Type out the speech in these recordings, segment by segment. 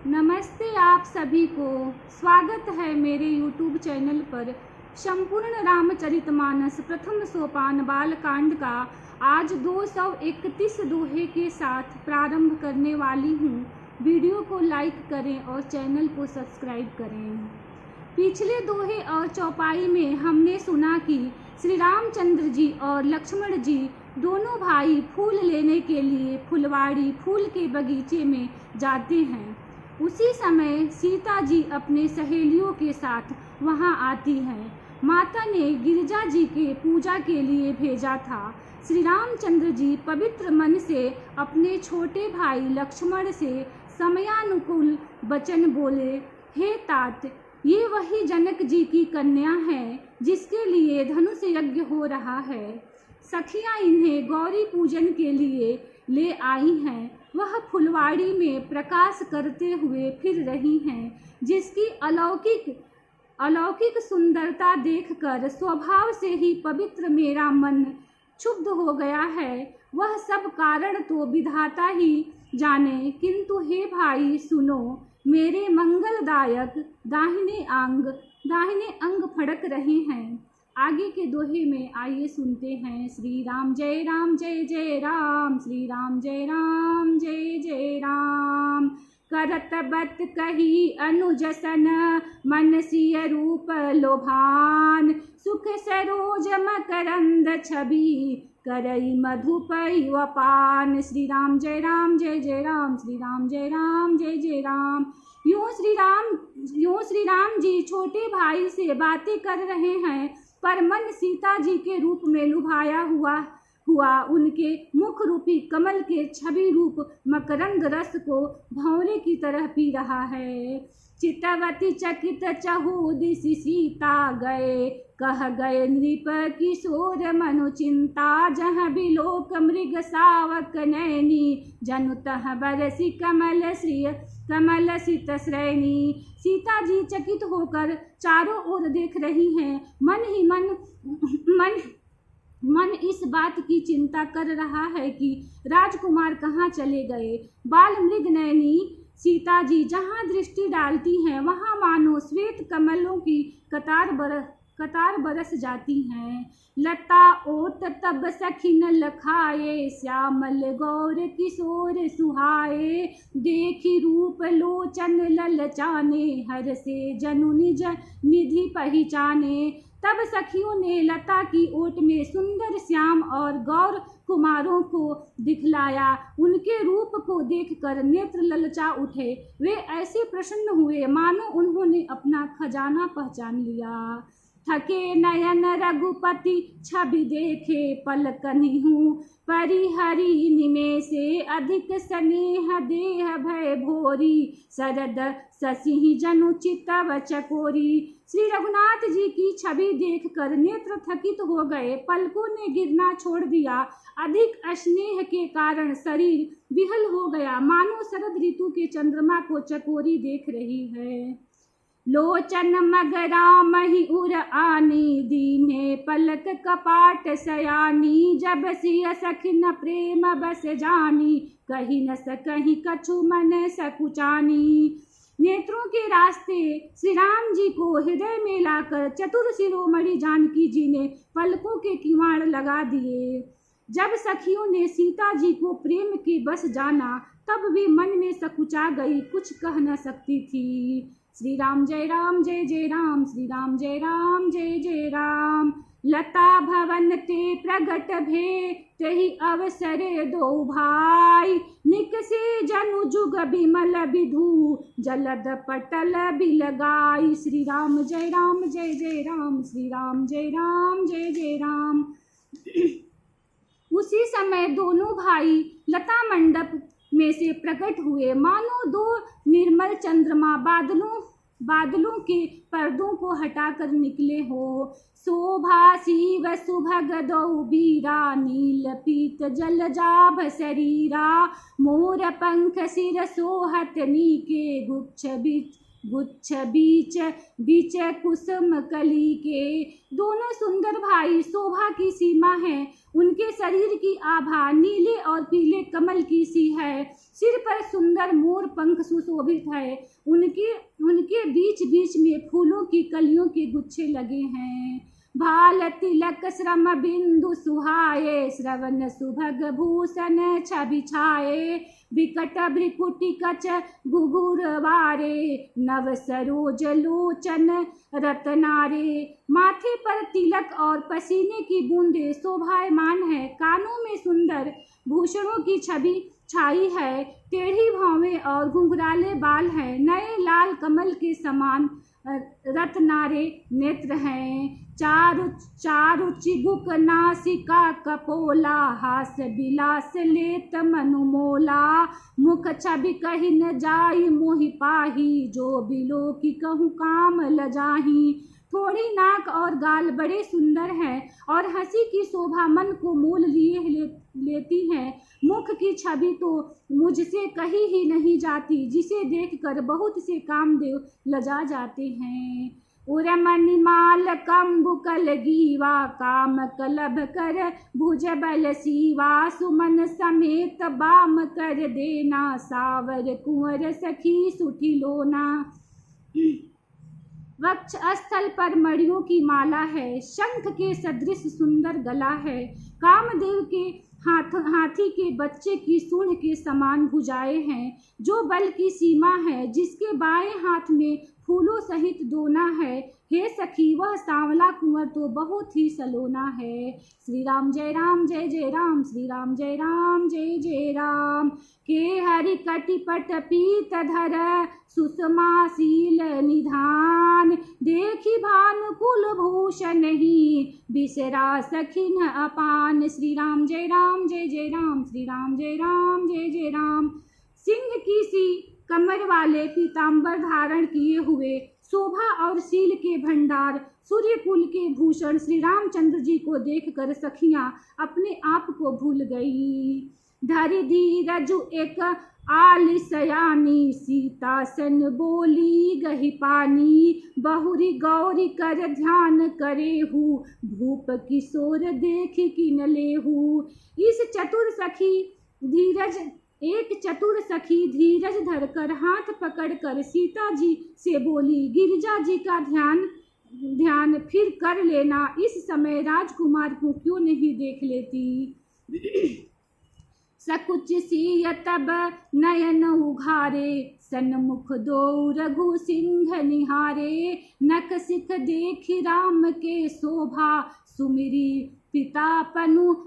नमस्ते आप सभी को। स्वागत है मेरे YouTube चैनल पर। संपूर्ण रामचरितमानस प्रथम सोपान बालकांड का आज 231 दोहे के साथ प्रारंभ करने वाली हूँ। वीडियो को लाइक करें और चैनल को सब्सक्राइब करें। पिछले दोहे और चौपाई में हमने सुना कि श्री रामचंद्र जी और लक्ष्मण जी दोनों भाई फूल लेने के लिए फुलवाड़ी फूल के बगीचे में जाते हैं। उसी समय सीता जी अपने सहेलियों के साथ वहां आती हैं। माता ने गिरिजा जी के पूजा के लिए भेजा था। श्री रामचंद्र जी पवित्र मन से अपने छोटे भाई लक्ष्मण से समयानुकूल वचन बोले, हे तात, ये वही जनक जी की कन्या है जिसके लिए धनुष यज्ञ हो रहा है। सखियां इन्हें गौरी पूजन के लिए ले आई हैं। वह फुलवाड़ी में प्रकाश करते हुए फिर रही हैं, जिसकी अलौकिक सुंदरता देखकर स्वभाव से ही पवित्र मेरा मन क्षुब्ध हो गया है। वह सब कारण तो विधाता ही जाने, किंतु हे भाई सुनो, मेरे मंगलदायक दाहिने अंग फड़क रहे हैं। आगे के दोहे में आइए सुनते हैं। श्री राम जय जय राम, श्री राम जय जय राम। करत बत कही अनुजसन, मन सिय रूप लोभान। सुख सरोज मकरंद छवि, करई मधुपई वपान। श्री राम जय जय राम, श्री राम जय जय राम। यूं श्री राम जी छोटे भाई से बातें कर रहे हैं, पर मन सीता जी के रूप में लुभाया हुआ उनके मुख रूपी कमल के छवि रूप मकरंद रस को भंवरे की तरह पी रहा है। चितवती चकित चहु दिशि सीता गए, कह गए नृप किशोर मनु चिंता। जहाँ बिलोक मृग सावक नैनी, जनु तह बरसी कमल सित श्रेणी। सीता जी चकित होकर चारों ओर देख रही हैं। मन इस बात की चिंता कर रहा है कि राजकुमार कहाँ चले गए। बाल मृग नैनी सीता जी जहाँ दृष्टि डालती हैं, वहाँ मानो श्वेत कमलों की कतार बरस जाती हैं। लता ओट तब सखिन लखाए, श्यामल गौर किशोर सुहाए। देखी रूप लोचन ललचाने, हर से जनु निज निधि पहचाने। तब सखियों ने लता की ओट में सुंदर श्याम और गौर कुमारों को दिखलाया। उनके रूप को देखकर नेत्र ललचा उठे। वे ऐसे प्रसन्न हुए मानो उन्होंने अपना खजाना पहचान लिया। थके नयन रघुपति छवि देखे, पलकनि हूँ परिहरी निमेषे। अधिक स्नेह देह भय भोरी, शरद शशि जनु चितव चकोरी। श्री रघुनाथ जी की छवि देखकर नेत्र थकित हो गए, पलकों ने गिरना छोड़ दिया। अधिक स्नेह के कारण शरीर विहल हो गया, मानो शरद ऋतु के चंद्रमा को चकोरी देख रही है। लोचन मगरा मही उर आनी, दीने पलक कपाट सयानी। जब सिय सखिन प्रेम बस जानी, कहीं न सकहीं कछु मन सकुचानी। नेत्रों के रास्ते श्री राम जी को हृदय में लाकर चतुर शिरोमणि जानकी जी ने पलकों के किवाड़ लगा दिए। जब सखियों ने सीता जी को प्रेम के बस जाना, तब भी मन में सकुचा गई, कुछ कह न सकती थी। श्री राम जय राम, श्री राम जय जय राम। लता भवन ते प्रगट भे, तही अवसर दो भाई। निकसे जनु जुग बिमल विधु, जलद पटल बिलगाई। श्री राम जय जय राम, श्री राम जय जय राम। उसी समय दोनों भाई लता मंडप में से प्रकट हुए, मानो दो निर्मल चंद्रमा बादलों के पर्दों को हटाकर निकले हो। शोभा शिव सुभग दो बीरा, नील पीत जल जाभ शरीरा। मोर पंख सिर सोहत नीके, गुच्छ गुच्छ बीच बीच कुसुम कली के। दोनों सुंदर भाई शोभा की सीमा है। उनके शरीर की आभा नीले और पीले कमल की सी है। सिर पर सुंदर मोर पंख सुशोभित है। उनके बीच बीच में फूलों की कलियों के गुच्छे लगे हैं। भाल तिलक श्रम बिंदु सुहाए, श्रवण सुभग भूषण छवि छाए। विकट भ्रिकुटी कच घुघुर वारे, नव सरोज लोचन रतनारे। माथे पर तिलक और पसीने की बूंदे शोभायमान है। कानों में सुंदर भूषणों की छवि छाई है। टेढ़ी भौवें और घुंघराले बाल हैं। नए लाल कमल के समान रत्नारे नेत्र हैं। चारु चिबुक नासिका कपोला, हास बिलास लेत मनुमोला। मुख छवि कही न जाई मोहि पाही, जो बिलो की कहूँ काम लजाही। थोड़ी नाक और गाल बड़े सुंदर हैं और हंसी की शोभा मन को मोल लेती है। मुख की छवि तो मुझसे कही ही नहीं जाती, जिसे देखकर बहुत से कामदेव लजा जाते हैं। उरमणिमाल कंबुकल गीवा, काम कलभ कर भुज बल सीवा। सुमन समेत बाम कर देना, सावर कुंवर सखी सुठी लोना। वक्ष स्थल पर मणियों की माला है। शंख के सदृश सुंदर गला है। कामदेव के हाथी के बच्चे की सूंड के समान भुजाएं हैं, जो बल की सीमा है। जिसके बाएं हाथ में फूलों सहित दोना है। हे सखी, वह सांवला कुंवर तो बहुत ही सलोना है। श्री राम जय राम, श्री राम जय जय राम। के हरि कटिपट पीत धर, सुषमाशील निधान। देखी भानुकुल भूषण ही, बिसरा सखिन अपान। श्री राम जय राम, श्री राम जय जय राम। सिंह की सी कमर वाले पीताम्बर धारण किए हुए, शोभा और शील के भंडार, सूर्य कुल के भूषण श्री रामचंद्र जी को देखकर सखियां अपने आप को भूल गई। धरि धीरजु एक आलिसयानी, सीता सन बोली गही पानी। बहुरी गौरी कर ध्यान करेहू, भूप किशोर देख किन लेहू। एक चतुर सखी धीरज धरकर हाथ पकड़कर सीता जी से बोली, गिरिजा जी का ध्यान फिर कर लेना। इस समय राजकुमार को क्यों नहीं देख लेती। सकुच सिय तब नयन उघारे, सन्मुख दो रघु सिंह निहारे। नख सिख देखि राम के शोभा, सुमिरी पिता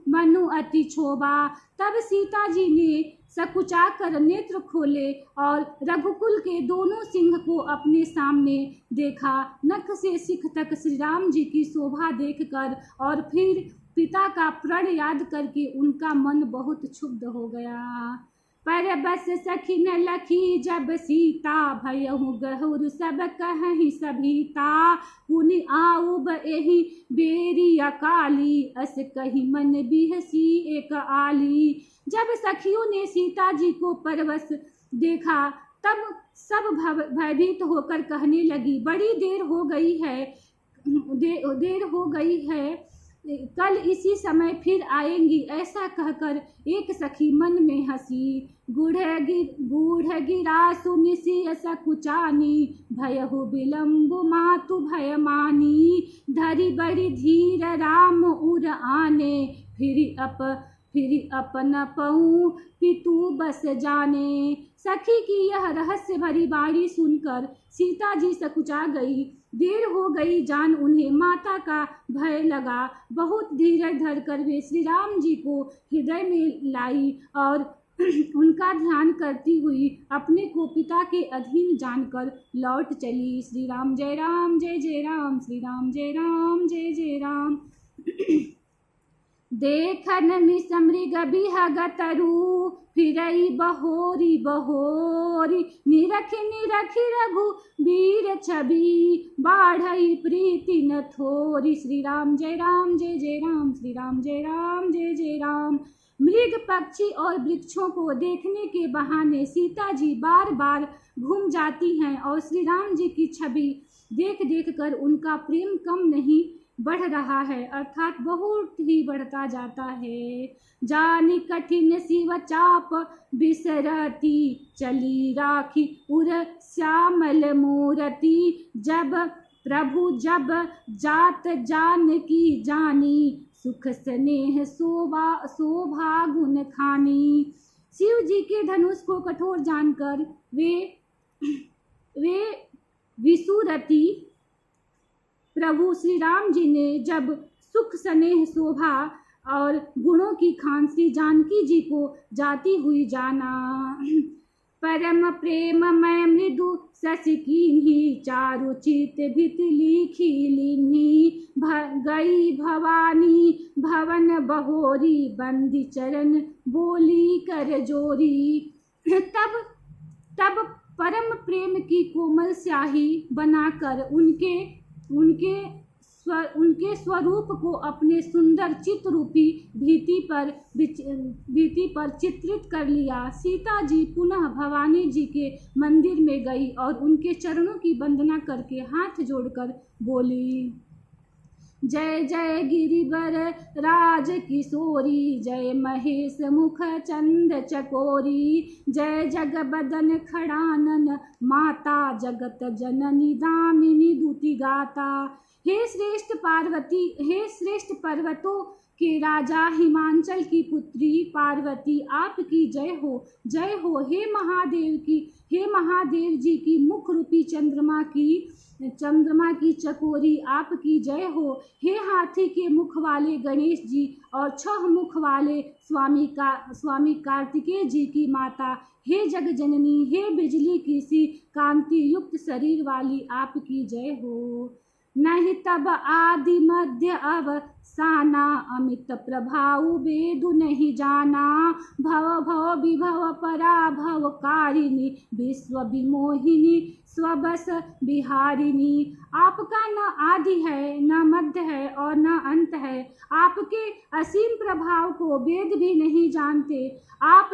मनु अति क्षोभा। तब सीता जी ने सकुचा कर नेत्र खोले और रघुकुल के दोनों सिंह को अपने सामने देखा। नख से सिख तक श्री राम जी की शोभा देखकर और फिर पिता का प्रण याद करके उनका मन बहुत क्षुब्ध हो गया। पर बस सखिन लखी जब सीता, भयहु गहुर सब कहहि सभीता। पुनि आउब एहि बेरी अकाली, अस कही मन बिहसी एक आली। जब सखियों ने सीता जी को परवश देखा, तब सब भयभीत होकर कहने लगी, बड़ी देर हो गई है, कल इसी समय फिर आएंगी। ऐसा कहकर एक सखी मन में हंसी। गूढ़ गिरा सुनिसी सकुचानी, भयहु विलम्ब मातु भय मानी। धरि बड़ी धीर राम उर आने, फिर अपन पऊ पितु बस जाने। सखी की यह रहस्य भरी बाणी सुनकर सीता जी सकुचा गई। देर हो गई जान उन्हें माता का भय लगा। बहुत धीरज धरकर वे श्री राम जी को हृदय में लाई और उनका ध्यान करती हुई अपने को पिता के अधीन जानकर लौट चली। श्री राम जय जय राम, श्री राम जय जय राम। देखन मिस मृग बिहग तरु, फिरई बहोरी। निरखी रघु वीर छवि, बाढ़ई प्रीति न थोरी। श्री राम जय जय राम, श्री राम जय जय राम। मृग, पक्षी और वृक्षों को देखने के बहाने सीता जी बार बार घूम जाती हैं और श्री राम जी की छवि देख देख कर उनका प्रेम कम नहीं बढ़ रहा है, अर्थात बहुत ही बढ़ता जाता है। जानी कठिन शिव चाप बिसरती, चली राखी उर श्यामल मूरति। जब प्रभु जब जात जानकी जानी, सुख स्नेह शोभा गुण खानी। शिव जी के धनुष को कठोर जानकर वे विसुरती प्रभु श्री राम जी ने जब सुख स्नेह शोभा और गुणों की खान श्री जानकी जी को जाती हुई जाना। परम प्रेम मैं मृदु शशि कीन्ही, चारु चित भित लिखी लीन्ही। गई भवानी भवन बहोरी, बंदी चरण बोली कर जोरी। तब परम प्रेम की कोमल स्याही बनाकर उनके स्वरूप को अपने सुंदर चित्ररूपी भित्ति पर चित्रित कर लिया। सीता जी पुनः भवानी जी के मंदिर में गई और उनके चरणों की वंदना करके हाथ जोड़कर बोली, जय जय गिरिवर राज किशोरी, जय महेश मुख चंद चकोरी। जय जग बदन खड़ानन माता, जगत जननी दामिनी दूती गाता। हे श्रेष्ठ पर्वतों के राजा, हिमांचल की पुत्री पार्वती, आपकी जय हो जय हो। हे महादेव जी की मुख रूपी चंद्रमा की चकोरी, आपकी जय हो। हे हाथी के मुख वाले गणेश जी और 6 मुख वाले स्वामी कार्तिकेय जी की माता, हे जग जननी, हे बिजली की सी कांति युक्त शरीर वाली, आपकी जय हो। नहीं तब आदि मध्य अवसाना, अमित प्रभाव वेदु नहीं जाना। भव विभव पराभव कारिणी, विश्व विमोहिनी स्वबस बिहारिणी। आपका न आदि है, न मध्य है और न अंत है। आपके असीम प्रभाव को वेद भी नहीं जानते। आप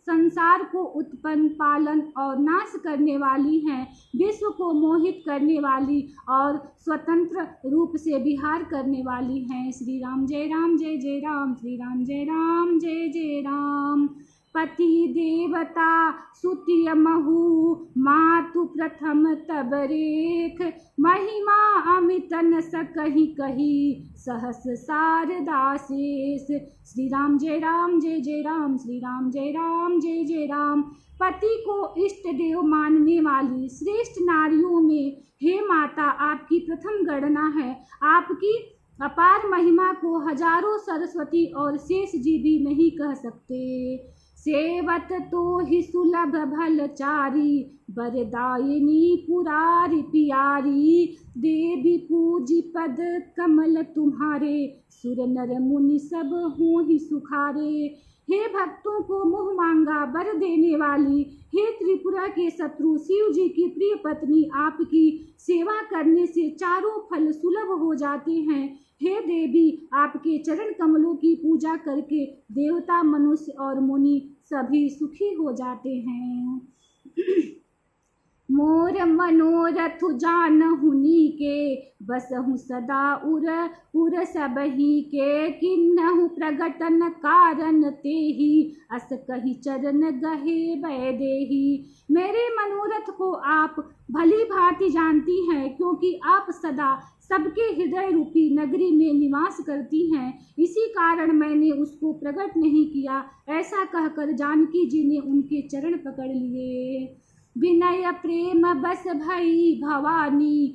संसार को उत्पन्न, पालन और नाश करने वाली हैं, विश्व को मोहित करने वाली और स्वतंत्र रूप से विहार करने वाली हैं। श्री राम जय राम जय जय राम, श्री राम जय राम जय जय राम। पति देवता सुतिय महु, मातु प्रथम तब रेख। महिमा अमितन सकहि कही, सहस शारदा शेष। श्री राम जय राम जय जय राम, श्री राम जय राम जय जय राम। पति को इष्ट देव मानने वाली श्रेष्ठ नारियों में हे माता आपकी प्रथम गणना है। आपकी अपार महिमा को हजारों सरस्वती और शेष जी भी नहीं कह सकते। सेवत तो ही सुलभ भलचारी, वरदायिनी पुरारी पियारी। देवी पूजी पद कमल तुम्हारे, सुर नर मुनि सब हों ही सुखारे। हे भक्तों को मुँह मांगा वर देने वाली, हे त्रिपुरा के शत्रु शिव जी की प्रिय पत्नी, आपकी सेवा करने से चारों फल सुलभ हो जाते हैं। हे देवी, आपके चरण कमलों की पूजा करके देवता, मनुष्य और मुनि सभी सुखी हो जाते हैं। मोर मनोरथ जानहुनी के, बसहु सदा उर सबही के। किन्हु प्रगटन कारण तेहि, अस कहि चरण गहे वैदेही। मेरे मनोरथ को आप भली भांति जानती हैं, क्योंकि आप सदा सबके हृदय रूपी नगरी में निवास करती हैं। इसी कारण मैंने उसको प्रकट नहीं किया। ऐसा कहकर जानकी जी ने उनके चरण पकड़ लिए। विनय प्रेम बस भई भवानी,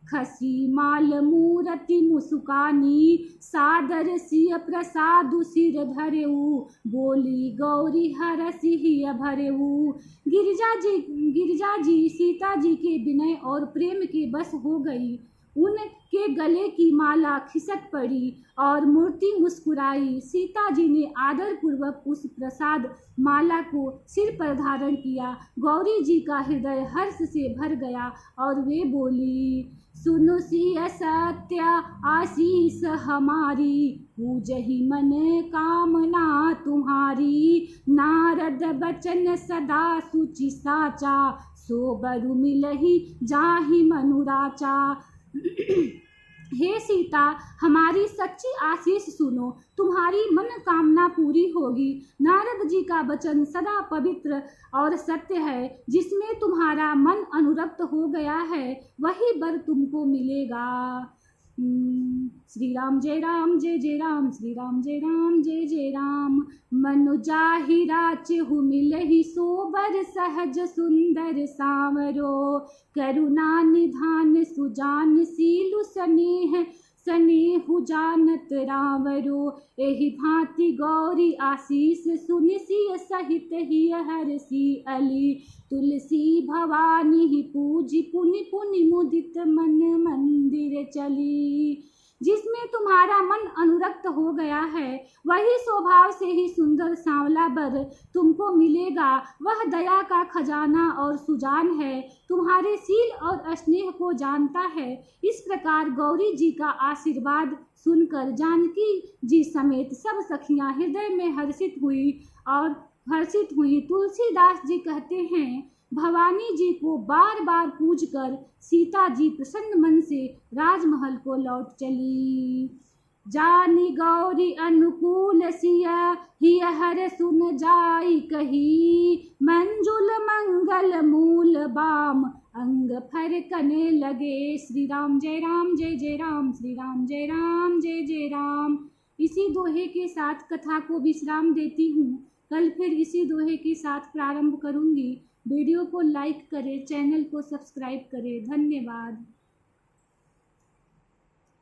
खसी माल मूरति मुसुकानी। सादर सिय प्रसादु सिर धरेऊ, बोली गौरी हरसि हिय भरेऊ। गिरिजा जी सीता जी के विनय और प्रेम के बस हो गई। उनके गले की माला खिसक पड़ी और मूर्ति मुस्कुराई। सीता जी ने आदर पूर्वक उस प्रसाद माला को सिर पर धारण किया। गौरी जी का हृदय हर्ष से भर गया और वे बोली, सुनो सिय सत्य आशीष हमारी, पूजहि मन कामना तुम्हारी। नारद बचन सदा सुचि साचा, सो बरु मिलहि जाहि मनुराचा। हे सीता, हमारी सच्ची आशीष सुनो, तुम्हारी मनोकामना पूरी होगी। नारद जी का वचन सदा पवित्र और सत्य है। जिसमें तुम्हारा मन अनुरक्त हो गया है वही वर तुमको मिलेगा। श्री राम जय राम जय जय राम, श्री राम जय राम जय जय राम। मनु जाहि राचहु मिलहि सोबर, सहज सुंदर सांवरो। करुणा निधान सुजान सीलु स्नेह, स्नेहु जानत रावरो। एहि भांति गौरी आशीष सुनि सिय सहित ही हरषि अली। तुलसी भवानी ही पूजी, पुनि पुनि मुदित मन मंदिर चली। जिसमें तुम्हारा मन अनुरक्त हो गया है वही स्वभाव से ही सुंदर सांवला वर तुमको मिलेगा। वह दया का खजाना और सुजान है, तुम्हारे सील और स्नेह को जानता है। इस प्रकार गौरी जी का आशीर्वाद सुनकर जानकी जी समेत सब सखियां हृदय में हर्षित हुई। तुलसीदास जी कहते हैं, भवानी जी को बार बार पूजकर सीता जी प्रसन्न मन से राजमहल को लौट चली। जानी गौरी अनुकूल सिय, हिय हर सुन जाई कही। मंजुल मंगल मूल बाम, अंग फरकने लगे। श्री राम जय राम जय जय राम, श्री राम जय राम जय जय राम। इसी दोहे के साथ कथा को विश्राम देती हूँ। कल फिर इसी दोहे के साथ प्रारंभ करूँगी। वीडियो को लाइक करें, चैनल को सब्सक्राइब करें। धन्यवाद।